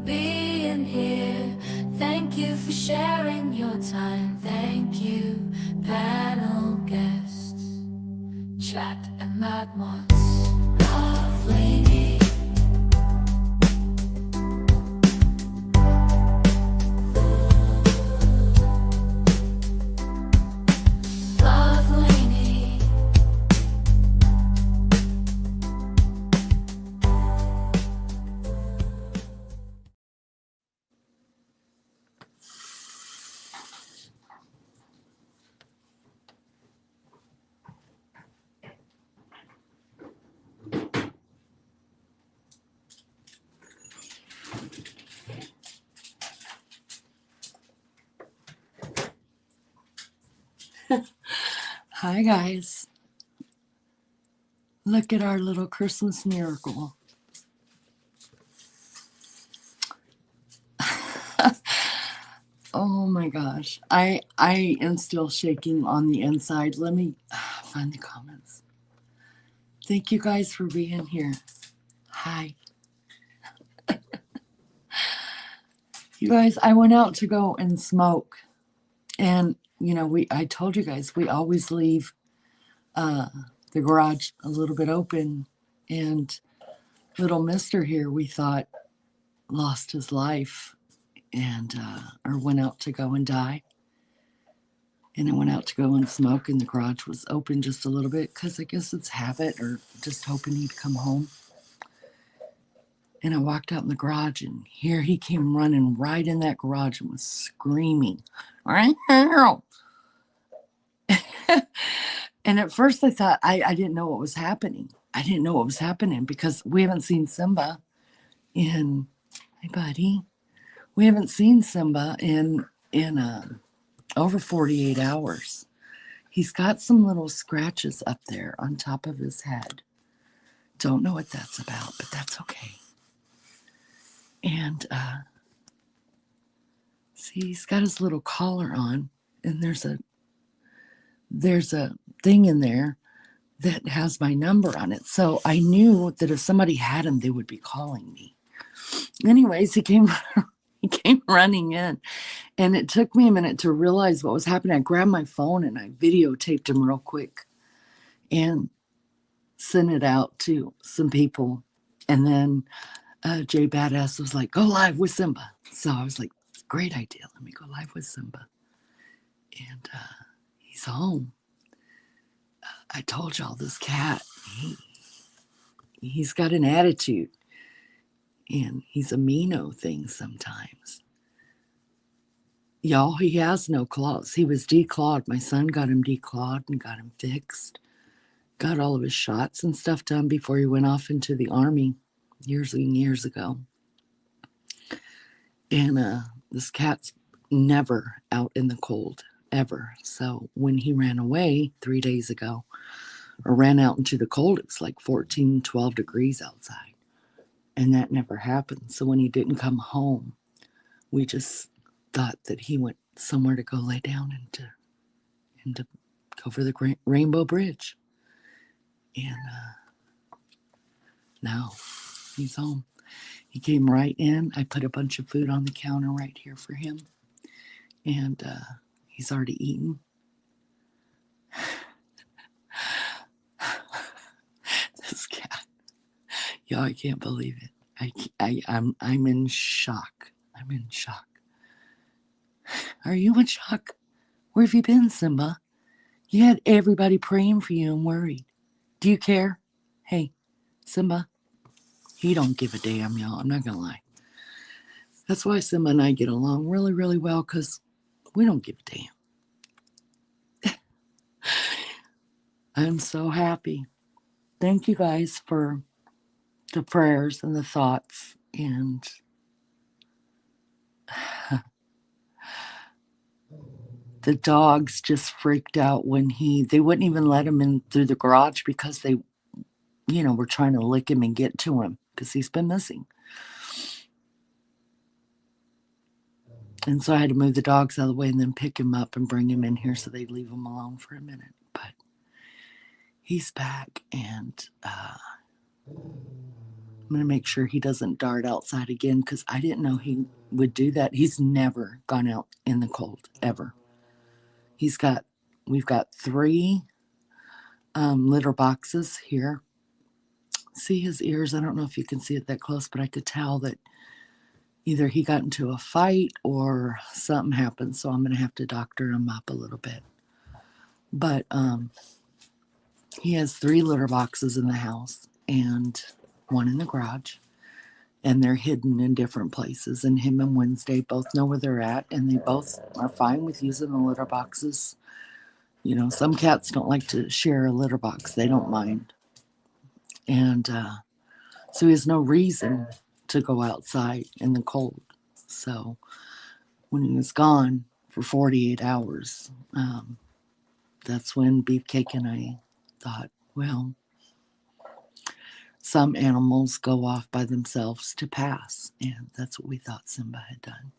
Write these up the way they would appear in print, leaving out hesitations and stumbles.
being here. Thank you for sharing your time. Thank you, panel guests. Chat and that once. Love lady. Love lady. Hi, guys. Look at our little Christmas miracle. Oh my gosh. I am still shaking on the inside. Let me find the comments. Thank you guys for being here. Hi. You guys, I went out to go and smoke. And I told you guys we always leave the garage a little bit open, and little mister here we thought lost his life, and or went out to go and die. And I went out to go and smoke, and the garage was open just a little bit because I guess it's habit or just hoping he'd come home. And I walked out in the garage, and here he came running right in that garage and was screaming, "Help!" And at first I thought I didn't know what was happening. I didn't know what was happening because we haven't seen Simba in, hey buddy, we haven't seen Simba in over 48 hours. He's got some little scratches up there on top of his head. Don't know what that's about, but that's okay. And see, he's got his little collar on, and there's a thing in there that has my number on it. So I knew that if somebody had him, they would be calling me. Anyways, he came running in, and it took me a minute to realize what was happening. I grabbed my phone and I videotaped him real quick and sent it out to some people. And then Jay Badass was like, "Go live with Simba." So I was like, "Great idea. Let me go live with Simba." And he's home. I told y'all this cat, he's got an attitude, and he's a meano thing sometimes. Y'all, he has no claws. He was declawed. My son got him declawed and got him fixed. Got all of his shots and stuff done before he went off into the Army years and years ago. And this cat's never out in the cold, ever. So when he ran away 3 days ago, or ran out into the cold, it was like 14, 12 degrees outside. And that never happened. So when he didn't come home, we just thought that he went somewhere to go lay down and to go for the Rainbow Bridge. And now he's home. He came right in. I put a bunch of food on the counter right here for him. And he's already eaten. This cat. Y'all, I can't believe it. I'm in shock. I'm in shock. Are you in shock? Where have you been, Simba? You had everybody praying for you and worried. Do you care? Hey, Simba, he don't give a damn, y'all. I'm not going to lie. That's why Simba and I get along really, really well, because we don't give a damn. I'm so happy. Thank you guys for the prayers and the thoughts. And the dogs just freaked out when they wouldn't even let him in through the garage because they, were trying to lick him and get to him because he's been missing. And so I had to move the dogs out of the way and then pick him up and bring him in here so they'd leave him alone for a minute. But he's back, and I'm going to make sure he doesn't dart outside again because I didn't know he would do that. He's never gone out in the cold, ever. We've got 3 litter boxes here. See his ears? I don't know if you can see it that close, but I could tell that either he got into a fight or something happened. So I'm going to have to doctor him up a little bit. But he has 3 litter boxes in the house and 1 in the garage. And they're hidden in different places. And him and Wednesday both know where they're at, and they both are fine with using the litter boxes. You know, some cats don't like to share a litter box, they don't mind. And so he has no reason to go outside in the cold. So when he was gone for 48 hours, that's when Beefcake and I thought, well, some animals go off by themselves to pass. And that's what we thought Simba had done.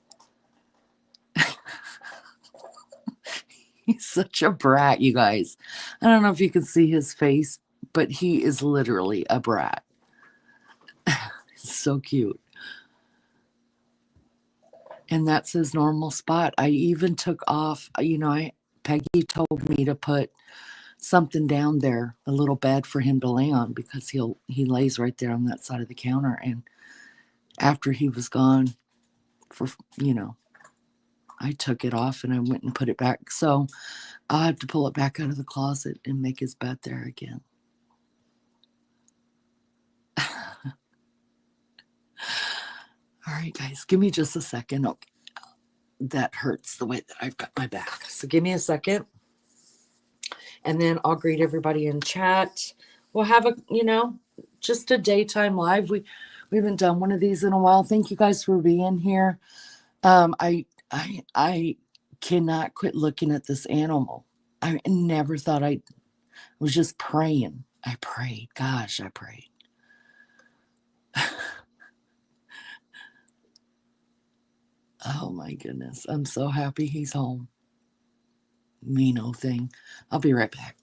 He's such a brat, you guys. I don't know if you can see his face, but he is literally a brat. So cute. And that's his normal spot. I even took off, Peggy told me to put something down there, a little bed for him to lay on because he lays right there on that side of the counter. And after he was gone for, I took it off and I went and put it back. So I'll have to pull it back out of the closet and make his bed there again. All right, guys, give me just a second. Okay. That hurts the way that I've got my back. So give me a second. And then I'll greet everybody in chat. We'll have just a daytime live. We haven't done one of these in a while. Thank you guys for being here. I cannot quit looking at this animal. I never thought I was just praying. I prayed. Gosh, I prayed. Oh my goodness. I'm so happy he's home. Mean old thing. I'll be right back.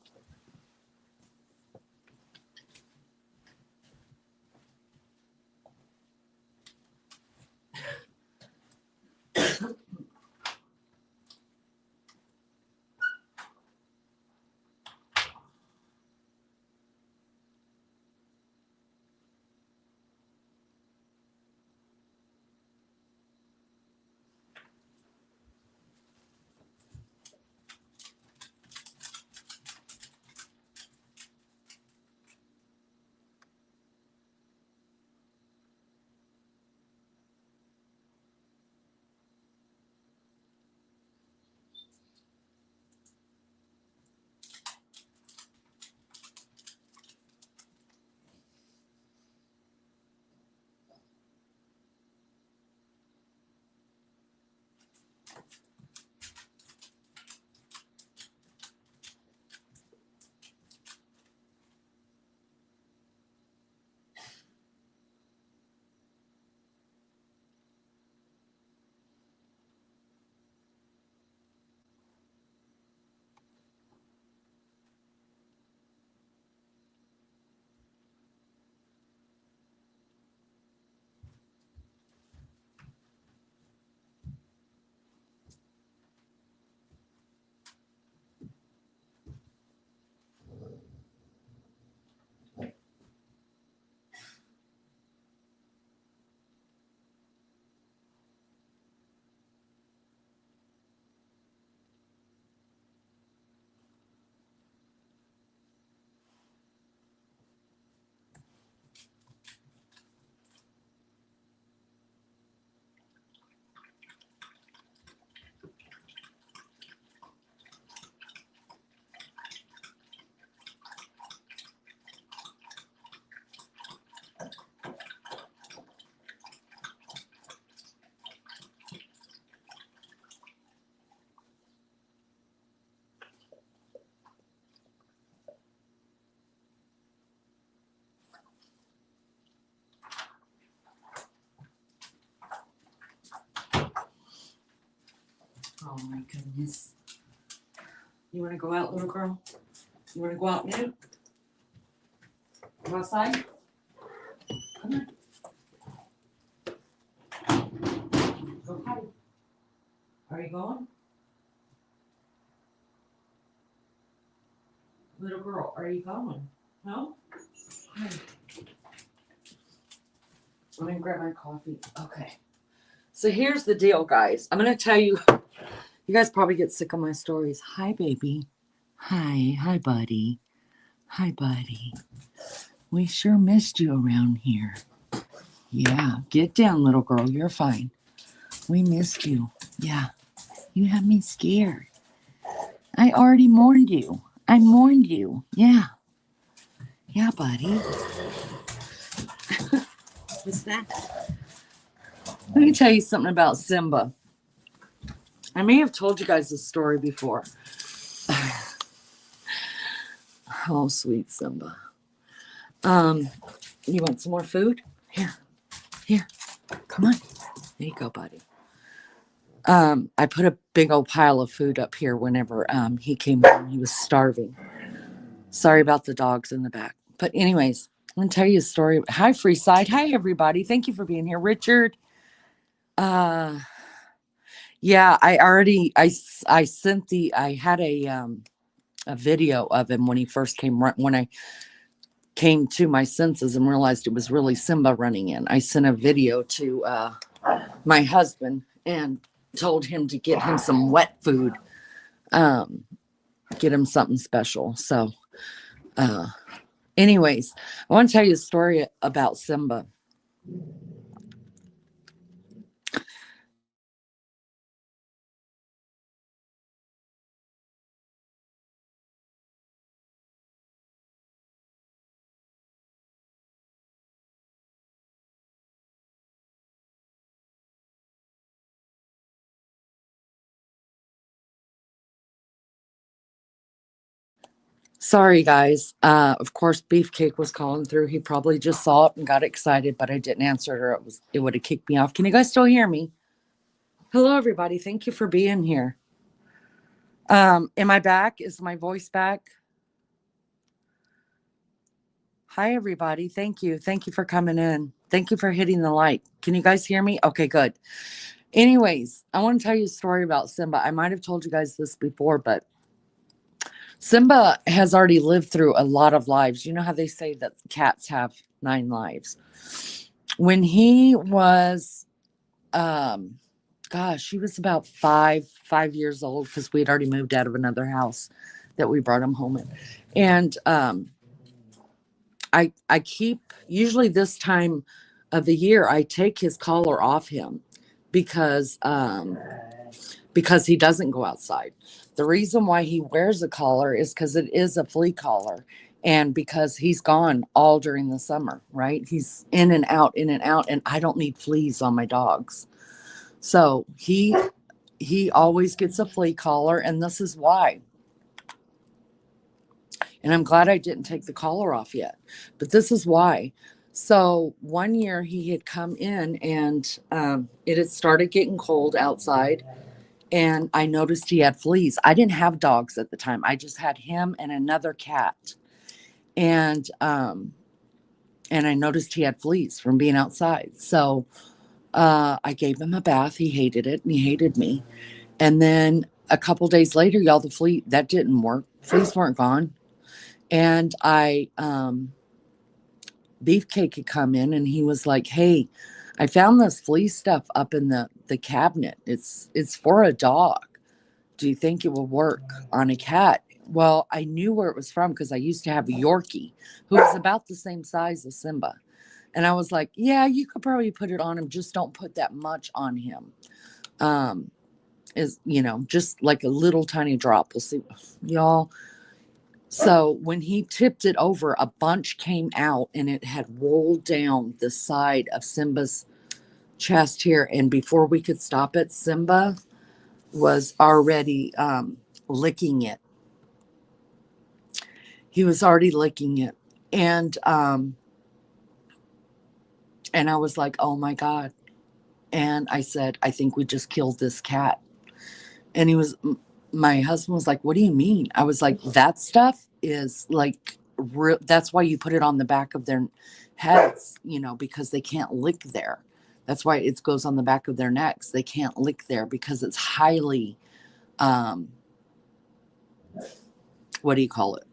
Oh my goodness. You want to go out, little girl? You want to go out now? Go outside? Come on. Go hide. Are you going? Little girl, are you going? No? Hi. Let me grab my coffee. Okay. So here's the deal, guys. I'm going to tell you, you guys probably get sick of my stories. Hi, baby. Hi. Hi, buddy. Hi, buddy. We sure missed you around here. Yeah. Get down, little girl. You're fine. We missed you. Yeah. You had me scared. I already warned you. I warned you. Yeah. Yeah, buddy. What's that? Let me tell you something about Simba. I may have told you guys this story before. Oh, sweet Simba. You want some more food? Here. Come on. There you go, buddy. I put a big old pile of food up here whenever he came home. He was starving. Sorry about the dogs in the back. But anyways, I'm going to tell you a story. Hi, Freeside. Hi, everybody. Thank you for being here. Richard. Yeah, I sent I had a video of him when he first came, when I came to my senses and realized it was really Simba running in. I sent a video to my husband and told him to get him some wet food, get him something special. So, anyways, I want to tell you a story about Simba. Sorry, guys. Of course, Beefcake was calling through. He probably just saw it and got excited, but I didn't answer it, or it would have kicked me off. Can you guys still hear me? Hello, everybody. Thank you for being here. Am I back? Is my voice back? Hi, everybody. Thank you. Thank you for coming in. Thank you for hitting the like. Can you guys hear me? Okay, good. Anyways, I want to tell you a story about Simba. I might have told you guys this before, but Simba has already lived through a lot of lives. You know how they say that cats have 9 lives. When he was, gosh, he was about 5 years old, because we had already moved out of another house that we brought him home in. And I keep, usually this time of the year, I take his collar off him because he doesn't go outside. The reason why he wears a collar is because it is a flea collar, and because he's gone all during the summer, right? He's in and out, and I don't need fleas on my dogs. So he always gets a flea collar, and this is why. And I'm glad I didn't take the collar off yet, but this is why. So one year he had come in, and it had started getting cold outside, and I noticed he had fleas. I didn't have dogs at the time. I just had him and another cat. And I noticed he had fleas from being outside. So I gave him a bath. He hated it, and he hated me. And then a couple days later, y'all, that didn't work. Fleas weren't gone. And Beefcake had come in, and he was like, "Hey, I found this flea stuff up in the cabinet. It's for a dog. Do you think it will work on a cat?" Well, I knew where it was from because I used to have a Yorkie who was about the same size as Simba. And I was like, yeah, you could probably put it on him. Just don't put that much on him. Just like a little tiny drop. We'll see, y'all. So when he tipped it over, a bunch came out, and it had rolled down the side of Simba's chest here. And before we could stop it, Simba was already licking it. He was already licking it. And I was like, oh my God. And I said, I think we just killed this cat. And my husband was like, what do you mean? I was like, that stuff is like that's why you put it on the back of their heads, because they can't lick there. That's why it goes on the back of their necks. They can't lick there because it's highly, um, what do you call it?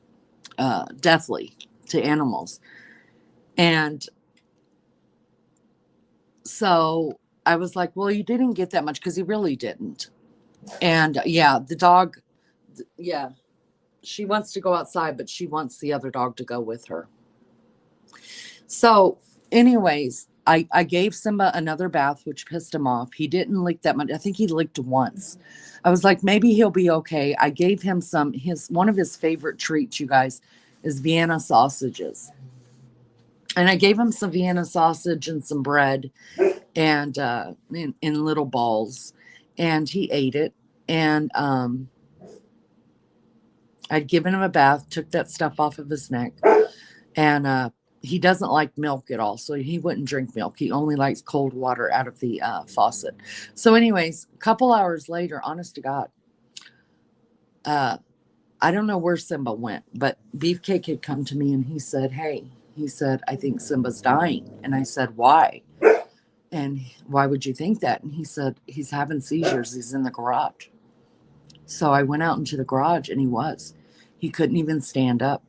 Deathly to animals. And so I was like, well, you didn't get that much, because he really didn't. And yeah, the dog, yeah, she wants to go outside, but she wants the other dog to go with her. So, anyways, I gave Simba another bath, which pissed him off. He didn't lick that much. I think he licked once. I was like, maybe he'll be okay. I gave him one of his favorite treats, you guys, is Vienna sausages. And I gave him some Vienna sausage and some bread, and in little balls, and he ate it. And I'd given him a bath, took that stuff off of his neck, and he doesn't like milk at all, so he wouldn't drink milk. He only likes cold water out of the faucet. So, anyways, a couple hours later, honest to God, I don't know where Simba went, but Beefcake had come to me and he said, "Hey," he said, "I think Simba's dying." And I said, "Why?" And why would you think that? And he said, "He's having seizures. He's in the garage." So I went out into the garage, and he couldn't even stand up.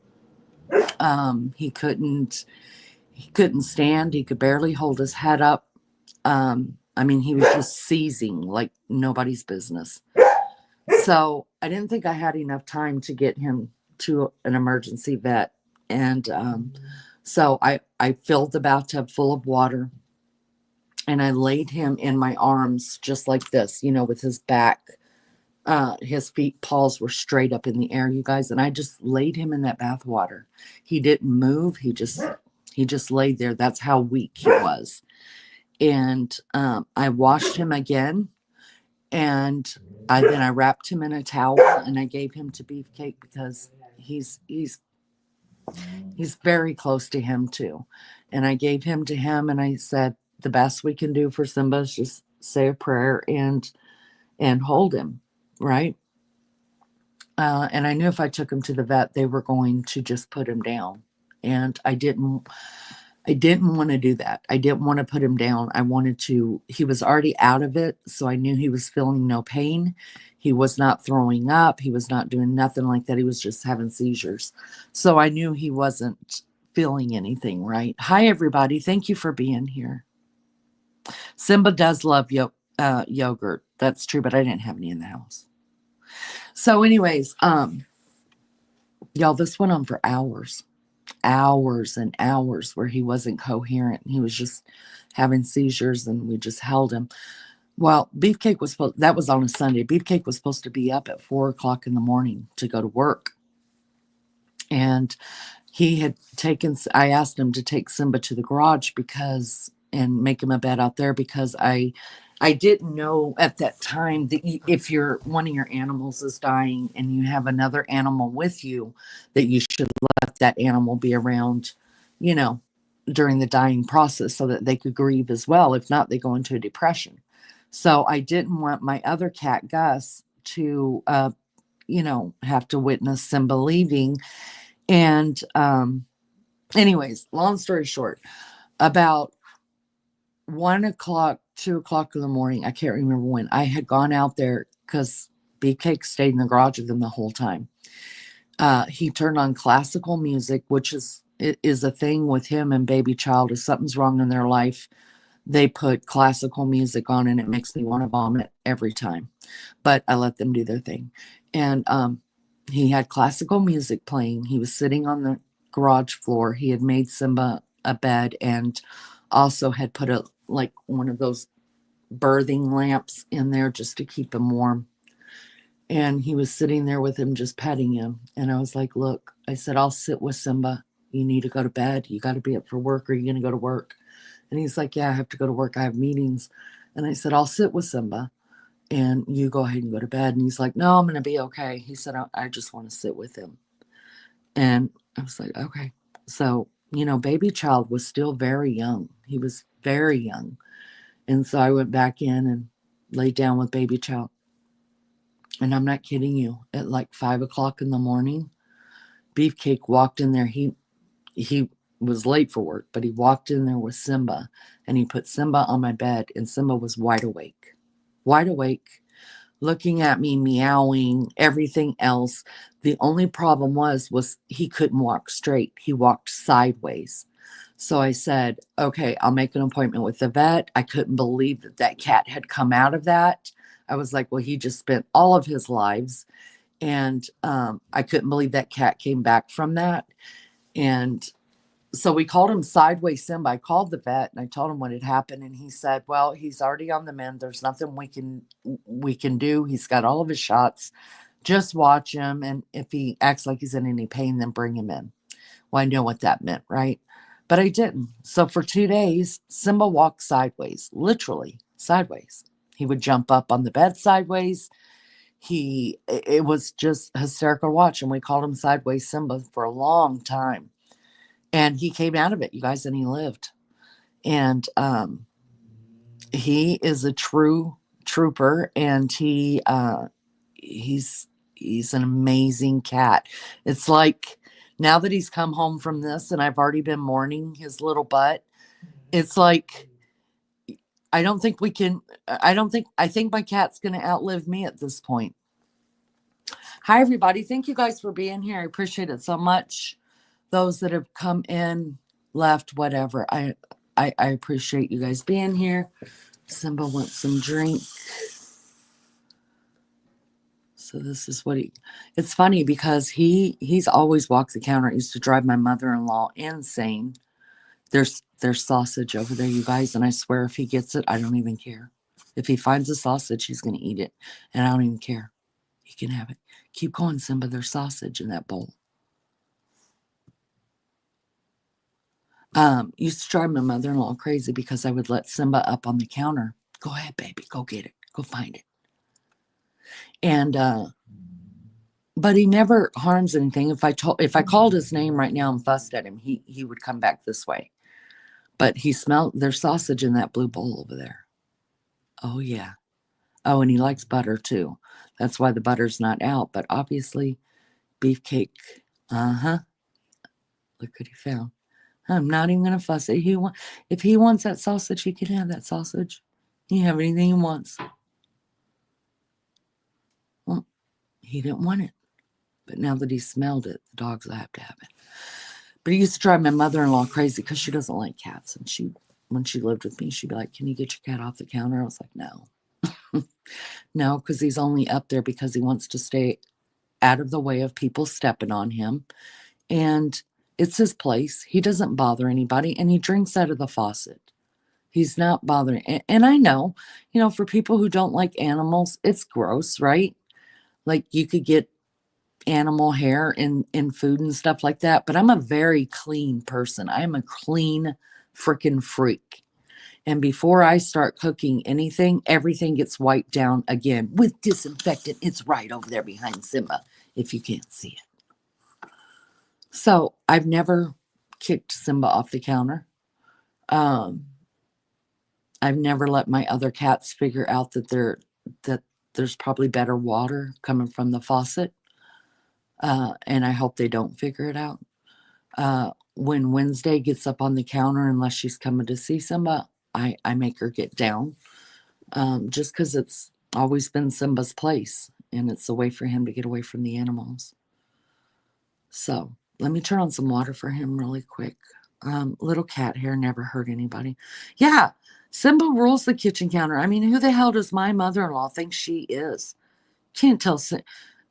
He couldn't stand. He could barely hold his head up. I mean, he was just seizing like nobody's business. So I didn't think I had enough time to get him to an emergency vet. And so I filled the bathtub full of water, and I laid him in my arms just like this, with his back. His paws were straight up in the air, you guys, and I just laid him in that bath water. He didn't move. He just laid there. That's how weak he was. And I washed him again, and then I wrapped him in a towel, and I gave him to Beefcake because he's very close to him too. And I gave him to him, and I said, the best we can do for Simba is just say a prayer and hold him, right? And I knew if I took him to the vet, they were going to just put him down. And I didn't want to do that. I didn't want to put him down. He was already out of it. So I knew he was feeling no pain. He was not throwing up. He was not doing nothing like that. He was just having seizures. So I knew he wasn't feeling anything, right? Hi, everybody. Thank you for being here. Simba does love yogurt. That's true, but I didn't have any in the house. So anyways, y'all, this went on for hours and hours where he wasn't coherent. He was just having seizures, and we just held him. Well, Beefcake that was on a Sunday. Beefcake was supposed to be up at 4:00 in the morning to go to work. And I asked him to take Simba to the garage and make him a bed out there, because I didn't know at that time that if one of your animals is dying and you have another animal with you, that you should let that animal be around, during the dying process, so that they could grieve as well. If not, they go into a depression. So I didn't want my other cat, Gus, to, have to witness Simba leaving. And anyways, long story short, about 1:00, 2:00 in the morning, I can't remember when, I had gone out there because Beefcake stayed in the garage with them the whole time. He turned on classical music, which is a thing with him and Baby Child. If something's wrong in their life, they put classical music on, and it makes me want to vomit every time. But I let them do their thing. And he had classical music playing. He was sitting on the garage floor. He had made Simba a bed, and also had put one of those birthing lamps in there just to keep him warm. And he was sitting there with him, just petting him. And I was like, look, I said, I'll sit with Simba. You need to go to bed. You got to be up for work. Or are you going to go to work? And he's like, yeah, I have to go to work. I have meetings. And I said, I'll sit with Simba, and you go ahead and go to bed. And he's like, no, I'm going to be okay. He said, I just want to sit with him. And I was like, okay. So, Baby Child was still very young. He was very young. And so I went back in and laid down with Baby Child. And I'm not kidding you, at like 5:00 in the morning, Beefcake walked in there. He was late for work, but he walked in there with Simba, and he put Simba on my bed, and Simba was wide awake, looking at me, meowing, everything else. The only problem was he couldn't walk straight. He walked sideways. So I said, okay, I'll make an appointment with the vet. I couldn't believe that that cat had come out of that. I was like, well, he just spent all of his lives. And I couldn't believe that cat came back from that. And so we called him Sideways Simba. I called the vet and I told him what had happened, and he said, "Well, he's already on the mend. There's nothing we can do. He's got all of his shots. Just watch him, and if he acts like he's in any pain, then bring him in." Well, I know what that meant, right? But I didn't. So for 2 days, Simba walked sideways, literally sideways. He would jump up on the bed sideways. It was just hysterical to watch, and we called him Sideways Simba for a long time. And he came out of it, you guys, and he lived. And he is a true trooper, and he's an amazing cat. It's like now that he's come home from this, and I've already been mourning his little butt. It's like I don't think we can. I think my cat's going to outlive me at this point. Hi, everybody. Thank you guys for being here. I appreciate it so much. Those that have come in, left, whatever. I appreciate you guys being here. Simba wants some drink. So this is what it's funny because he's always walked the counter. It used to drive my mother-in-law insane. There's sausage over there, you guys, and I swear if he gets it, I don't even care. If he finds a sausage, he's gonna eat it. And I don't even care. He can have it. Keep going, Simba. There's sausage in that bowl. Used to drive my mother-in-law crazy because I would let Simba up on the counter. Go ahead, baby, go get it, go find it. And but he never harms anything. If I called his name right now and fussed at him, he would come back this way. But he smelled there's sausage in that blue bowl over there. Oh yeah. Oh, and he likes butter too. That's why the butter's not out. But obviously, beefcake. Uh-huh. Look what he found. I'm not even gonna fuss it. If he wants that sausage, he can have that sausage. He can have anything he wants. Well, he didn't want it. But now that he smelled it, the dogs will have to have it. But he used to drive my mother-in-law crazy because she doesn't like cats. And when she lived with me, she'd be like, "Can you get your cat off the counter?" I was like, "No." No, because he's only up there because he wants to stay out of the way of people stepping on him. And it's his place. He doesn't bother anybody, and he drinks out of the faucet. He's not bothering. And I know, for people who don't like animals, it's gross, right? Like you could get animal hair in food and stuff like that, but I'm a very clean person. I'm a clean freaking freak. And before I start cooking anything, everything gets wiped down again with disinfectant. It's right over there behind Simba, if you can't see it. So I've never kicked Simba off the counter. Um, I've never let my other cats figure out that there's probably better water coming from the faucet. And I hope they don't figure it out. When Wednesday gets up on the counter, unless she's coming to see Simba, I make her get down, just because it's always been Simba's place, and it's a way for him to get away from the animals. So let me turn on some water for him really quick. Little cat hair never hurt anybody. Yeah, Simba rules the kitchen counter. I mean, who the hell does my mother-in-law think she is? Can't tell.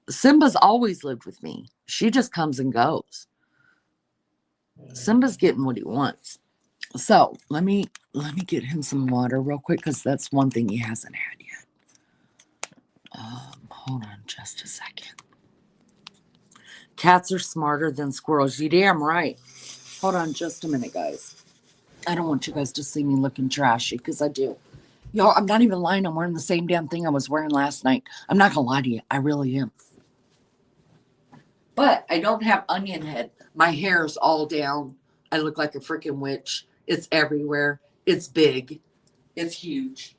Simba's always lived with me. She just comes and goes. Simba's getting what he wants. So let me get him some water real quick because that's one thing he hasn't had yet. Hold on just a second. Cats are smarter than squirrels. You damn right. Hold on just a minute, guys. I don't want you guys to see me looking trashy because I do. Y'all, I'm not even lying. I'm wearing the same damn thing I was wearing last night. I'm not gonna lie to you. I really am. But I don't have onion head. My hair's all down. I look like a freaking witch. It's everywhere. It's big. It's huge.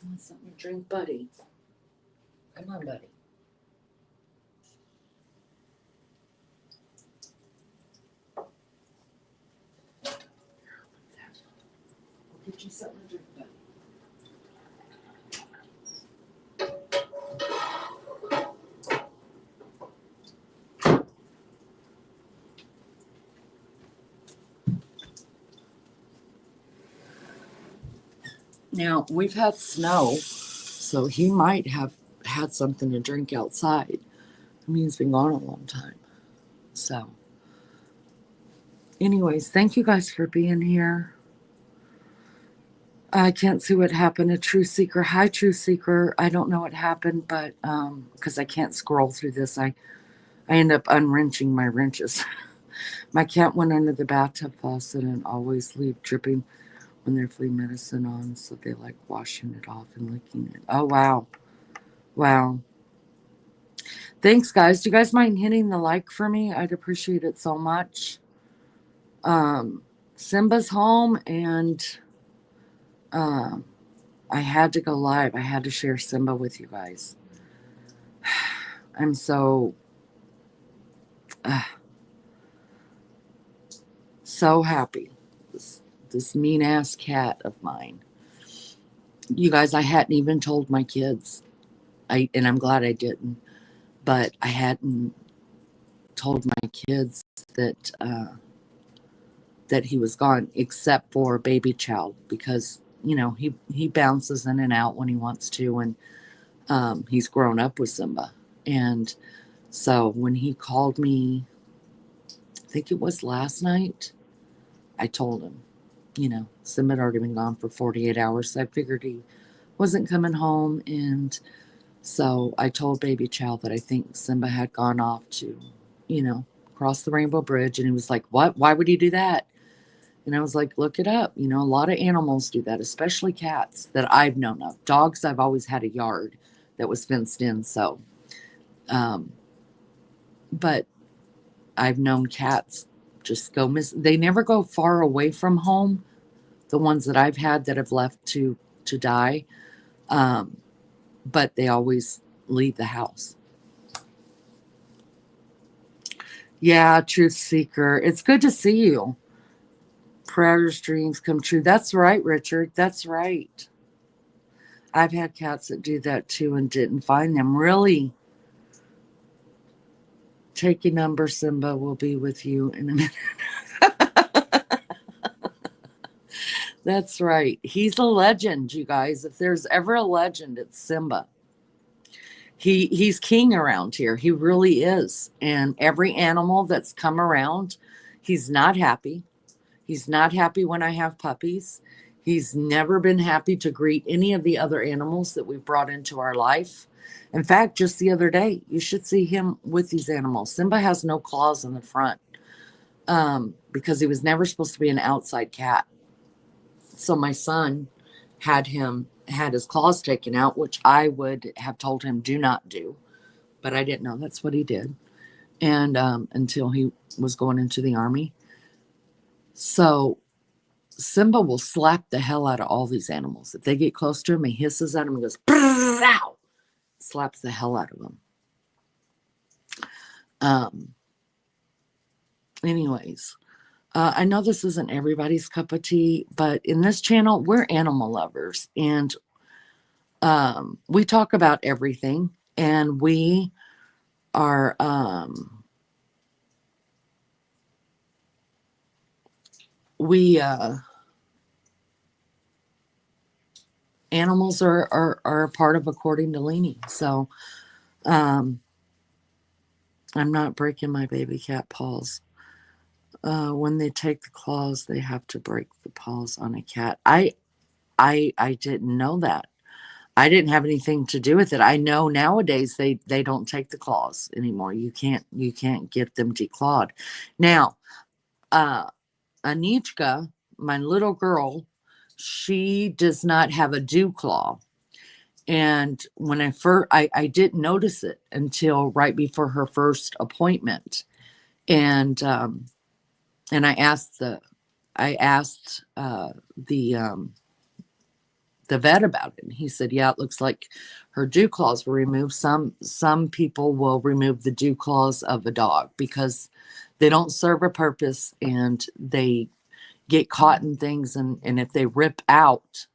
Want something to drink, buddy? Come on, buddy. Get you something to drink, buddy. Now, we've had snow, so he might have had something to drink outside. I mean, he's been gone a long time. So, anyways, thank you guys for being here. I can't see what happened. A True Seeker. Hi, True Seeker. I don't know what happened, but because I can't scroll through this, I end up unwrenching my wrenches. My cat went under the bathtub faucet and always leave dripping when they're flea medicine on, so they like washing it off and licking it. Oh, wow. Wow. Thanks, guys. Do you guys mind hitting the like for me? I'd appreciate it so much. Simba's home, and I had to go live. I had to share Simba with you guys. I'm so happy. This mean ass cat of mine. You guys, I hadn't even told my kids. And I'm glad I didn't. But I hadn't told my kids that that he was gone, except for baby child, because he bounces in and out when he wants to, and he's grown up with Simba. And so when he called me, I think it was last night, I told him, Simba had already been gone for 48 hours. So I figured he wasn't coming home. And so I told baby child that I think Simba had gone off to, cross the Rainbow Bridge. And he was like, what? Why would he do that? And I was like, look it up. A lot of animals do that, especially cats that I've known of. Dogs, I've always had a yard that was fenced in. So, but I've known cats just go miss. They never go far away from home. The ones that I've had that have left to die. But they always leave the house. Yeah, Truth Seeker. It's good to see you. Prayers, dreams come true. That's right, Richard. That's right. I've had cats that do that too and didn't find them. Really? Take your number, Simba. Will be with you in a minute. That's right. He's a legend, you guys. If there's ever a legend, it's Simba. He's king around here. He really is. And every animal that's come around, he's not happy. He's not happy when I have puppies. He's never been happy to greet any of the other animals that we've brought into our life. In fact, just the other day, you should see him with these animals. Simba has no claws in the front because he was never supposed to be an outside cat. So my son had his claws taken out, which I would have told him do not do, but I didn't know that's what he did. And until he was going into the army. So Simba will slap the hell out of all these animals. If they get close to him, he hisses at them and goes, ow! Slaps the hell out of them. Anyways, I know this isn't everybody's cup of tea, but in this channel, we're animal lovers. And we talk about everything. And we are... animals are a part of according to Leanie. So I'm not breaking my baby cat paws. When they take the claws, they have to break the paws on a cat. I didn't know that. I didn't have anything to do with it. I know nowadays they don't take the claws anymore. You can't get them declawed. Now, Anichka, my little girl, she does not have a dew claw. And when I didn't notice it until right before her first appointment. And I asked the vet about it. And he said, yeah, it looks like her dew claws were removed. Some people will remove the dew claws of a dog because they don't serve a purpose and they get caught in things, and if they rip out,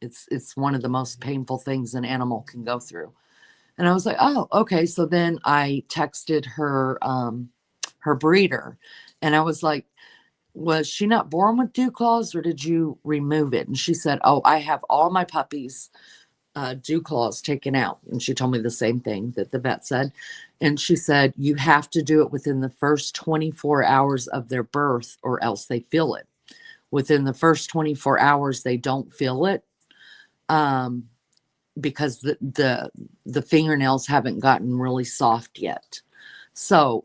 it's one of the most painful things an animal can go through. And I was like, oh, okay. So then I texted her breeder, and I was like, was she not born with dew claws, or did you remove it? And she said, oh, I have all my puppies dew claws taken out. And she told me the same thing that the vet said. And she said, you have to do it within the first 24 hours of their birth, or else they feel it. Within the first 24 hours, they don't feel it, because the fingernails haven't gotten really soft yet. So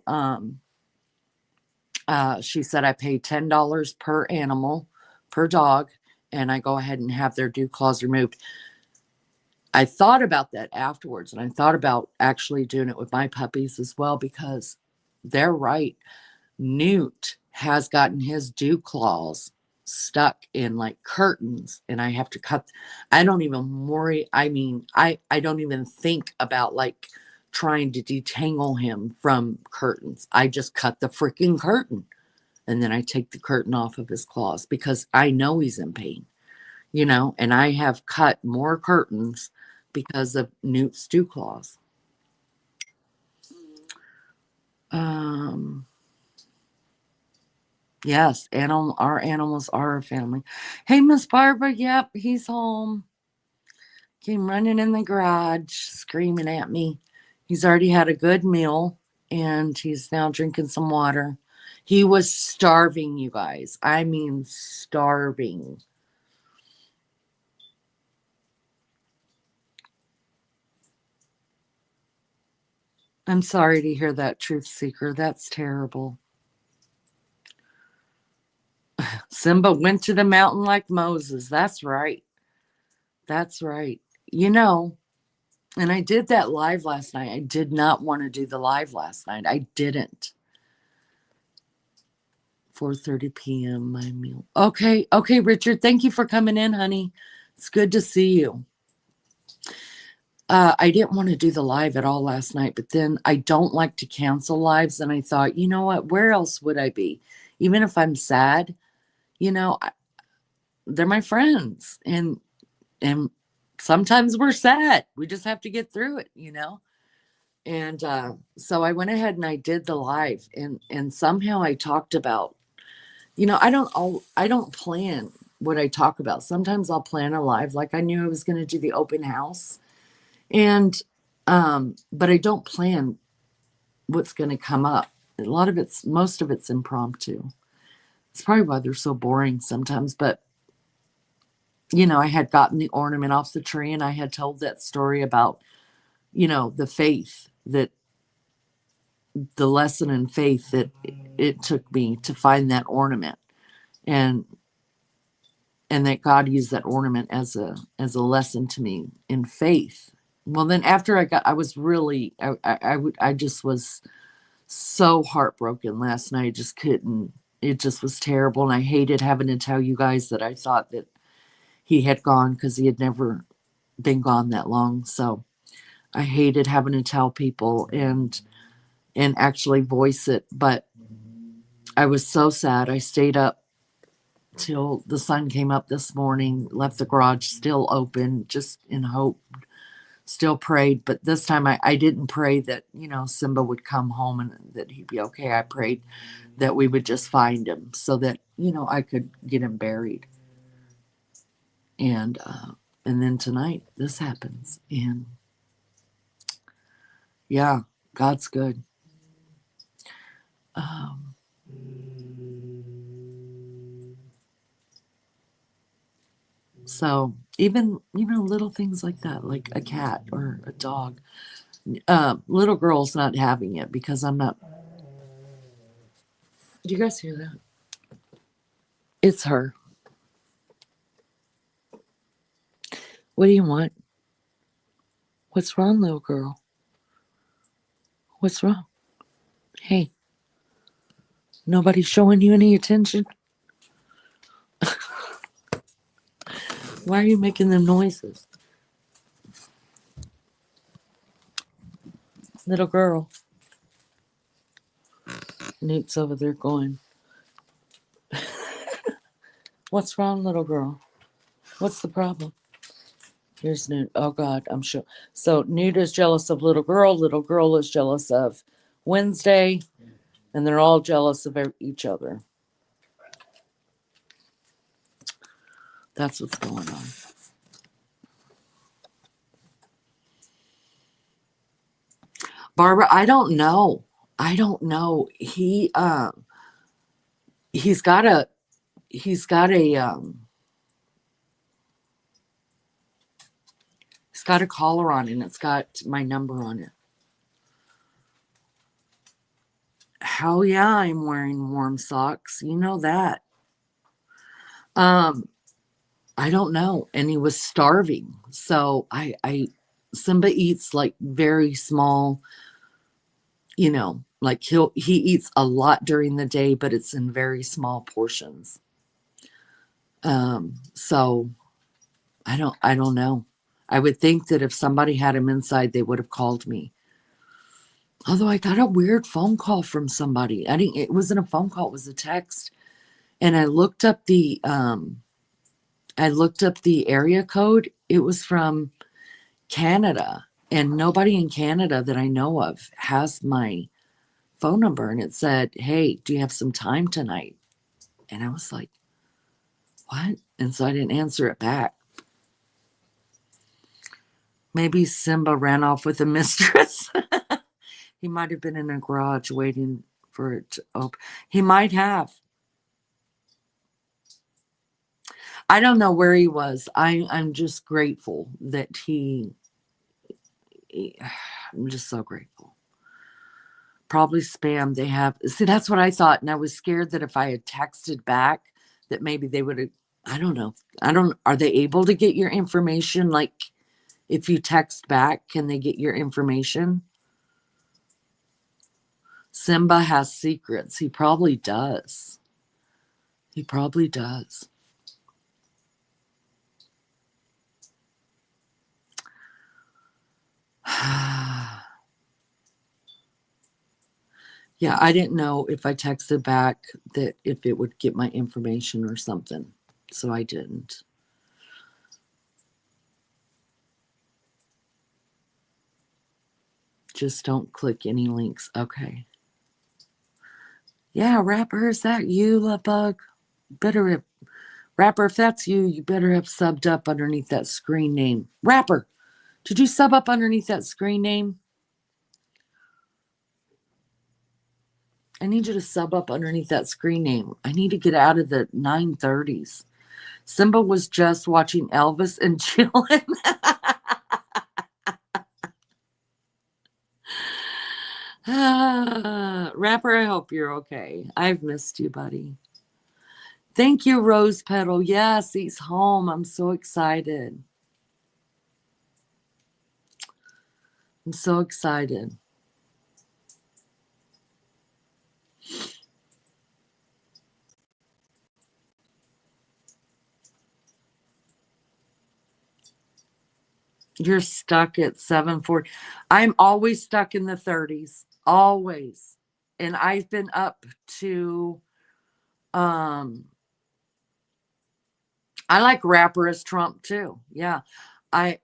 she said I pay $10 per animal, per dog, and I go ahead and have their dew claws removed. I thought about that afterwards, and I thought about actually doing it with my puppies as well, because they're right. Newt has gotten his dew claws stuck in like curtains, and I have to cut. I don't even worry. I mean, I don't even think about like trying to detangle him from curtains. I just cut the freaking curtain, and then I take the curtain off of his claws, because I know he's in pain, and I have cut more curtains because of Newt's dew claws. Um, yes, our animals are a family. Hey, Miss Barbara, yep, he's home. Came running in the garage, screaming at me. He's already had a good meal, and he's now drinking some water. He was starving, you guys. I mean, starving. I'm sorry to hear that, Truth Seeker. That's terrible. Simba went to the mountain like Moses. That's right. That's right. You know, and I did that live last night. I did not want to do the live last night. I didn't. 4:30 p.m. my meal. Okay, Richard. Thank you for coming in, honey. It's good to see you. I didn't want to do the live at all last night, but then I don't like to cancel lives, and I thought, you know what? Where else would I be? Even if I'm sad, they're my friends, and sometimes we're sad. We just have to get through it. And so I went ahead and I did the live, and somehow I talked about, I don't plan what I talk about. Sometimes I'll plan a live, like I knew I was going to do the open house, and but I don't plan what's going to come up. Most of it's impromptu. It's probably why they're so boring sometimes. But I had gotten the ornament off the tree, and I had told that story about the faith, that the lesson in faith that it took me to find that ornament, and that God used that ornament as a lesson to me in faith. Well, then after I was really, I just was so heartbroken last night. I just couldn't. It just was terrible, and I hated having to tell you guys that I thought that he had gone, because he had never been gone that long. So I hated having to tell people and actually voice it, but I was so sad. I stayed up till the sun came up this morning, left the garage still open, just in hope, still prayed. But this time I didn't pray that, Simba would come home and that he'd be okay. I prayed that we would just find him, so that, I could get him buried. And then tonight this happens. And yeah, God's good. So even, little things like that, like a cat or a dog. Little girl's not having it because I'm not. Do you guys hear that? It's her. What do you want? What's wrong, little girl? What's wrong? Hey, nobody's showing you any attention? Why are you making them noises? Little girl. Nate's over there going. What's wrong, little girl? What's the problem? Here's Newt. Oh God, I'm sure. So Newt is jealous of little girl. Little girl is jealous of Wednesday, and they're all jealous of each other. That's what's going on. Barbara, I don't know. I don't know. He's got a he's got a he's got a collar on and it's got my number on it. Hell yeah, I'm wearing warm socks. You know that. Um, I don't know. And he was starving. So Simba eats like very small, like he eats a lot during the day, but it's in very small portions. So I don't know. I would think that if somebody had him inside, they would have called me. Although I got a weird phone call from somebody. It wasn't a phone call, it was a text. And I looked up the area code. It was from Canada. And nobody in Canada that I know of has my phone number. And it said, "Hey, do you have some time tonight?" And I was like, "What?" And so I didn't answer it back. Maybe Simba ran off with a mistress. He might have been in a garage waiting for it to open. He might have. I don't know where he was. I'm just grateful that I'm just so grateful. Probably spam. They have. See, that's what I thought. And I was scared that if I had texted back, that maybe they would have. I don't know. Are they able to get your information? Like, if you text back, can they get your information? Simba has secrets. He probably does. He probably does. Yeah, I didn't know if I texted back that if it would get my information or something. So I didn't. Just don't click any links. Okay. Yeah, Rapper, is that you, Love Bug? Better have, Rapper, if that's you, you better have subbed up underneath that screen name. Rapper, did you sub up underneath that screen name? I need you to sub up underneath that screen name. I need to get out of the 930s. Simba was just watching Elvis and chilling. Rapper, I hope you're okay. I've missed you, buddy. Thank you, Rose Petal. Yes, he's home. I'm so excited. I'm so excited. You're stuck at 740. I'm always stuck in the 30s. Always. And I've been up to I like Rapper as Trump too. Yeah. I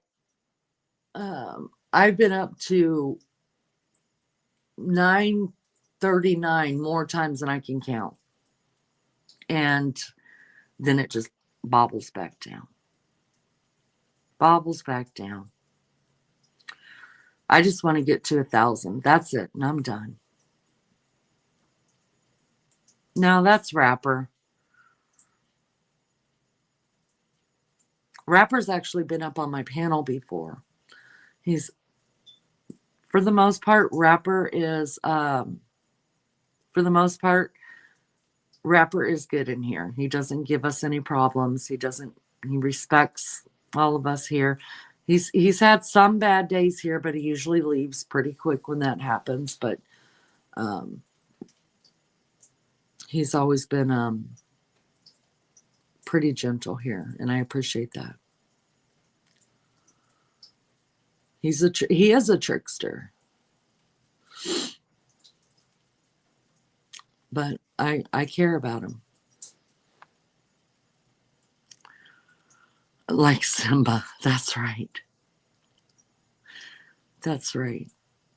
I've been up to 939 more times than I can count. And then it just bobbles back down. Bobbles back down. I just want to get to 1,000. That's it. And I'm done. No, that's Rapper. Rapper's actually been up on my panel before. He's, for the most part, Rapper is good in here. He doesn't give us any problems. He respects all of us here. He's had some bad days here, but he usually leaves pretty quick when that happens. But he's always been pretty gentle here, and I appreciate that. He is a trickster, but I care about him. Like Simba. That's right. That's right.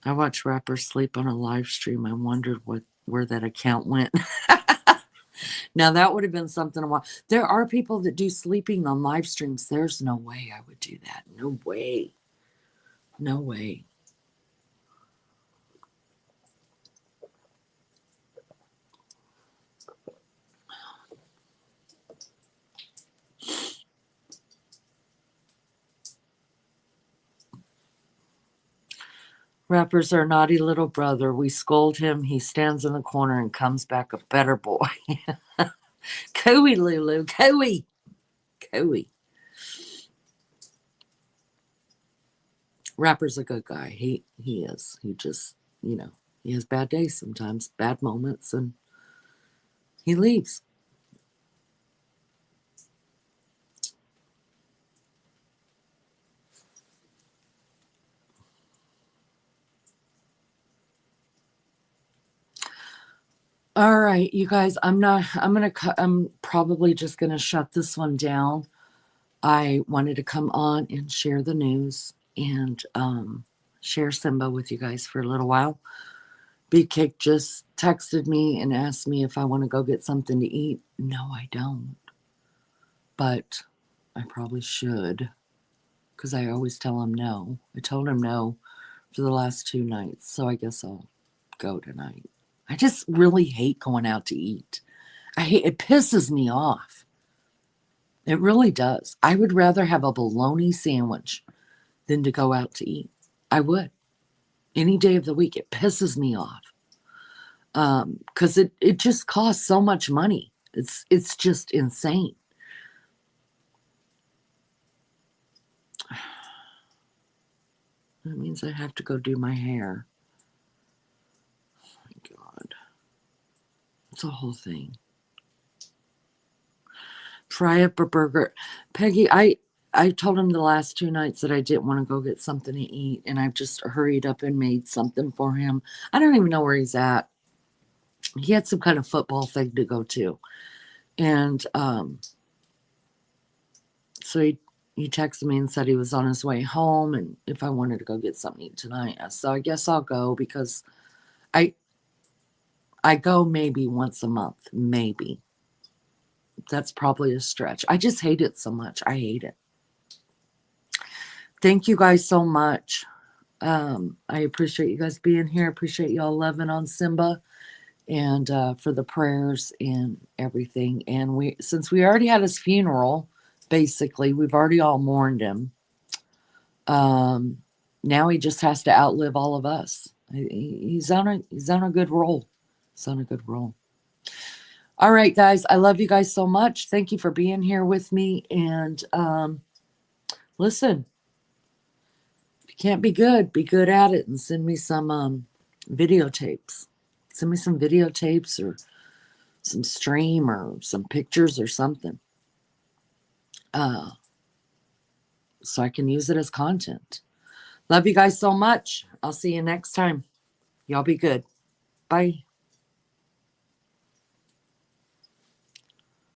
I watched rappers sleep on a live stream. I wondered where that account went. Now that would have been something to watch. There are people that do sleeping on live streams. There's no way I would do that. No way. No way. Rappers are naughty little brother. We scold him. He stands in the corner and comes back a better boy. Cooey, Lulu. Cooey. Cooey. Rapper's a good guy. He is. He just, he has bad days sometimes, bad moments, and he leaves. All right, you guys, I'm probably just gonna shut this one down. I wanted to come on and share the news and share Simba with you guys for a little while. Big Cake just texted me and asked me if I want to go get something to eat. No, I don't. But I probably should, because I always tell him no. I told him no for the last 2 nights, so I guess I'll go tonight. I just really hate going out to eat. It pisses me off. It really does. I would rather have a bologna sandwich than to go out to eat. I would. Any day of the week. It pisses me off. Because it just costs so much money. It's just insane. That means I have to go do my hair. Oh my God. It's a whole thing. Fry up a burger. Peggy, I told him the last 2 nights that I didn't want to go get something to eat, and I've just hurried up and made something for him. I don't even know where he's at. He had some kind of football thing to go to. And so he texted me and said he was on his way home and if I wanted to go get something to eat tonight. So I guess I'll go because I go maybe once a month, maybe. That's probably a stretch. I just hate it so much. I hate it. Thank you guys so much. I appreciate you guys being here. I appreciate y'all loving on Simba and for the prayers and everything. And since we already had his funeral, basically, we've already all mourned him. Now he just has to outlive all of us. He's on a good roll. He's on a good roll. All right, guys. I love you guys so much. Thank you for being here with me. And listen, if you can't be good at it and send me some videotapes. Send me some videotapes or some stream or some pictures or something. So I can use it as content. Love you guys so much. I'll see you next time. Y'all be good. Bye.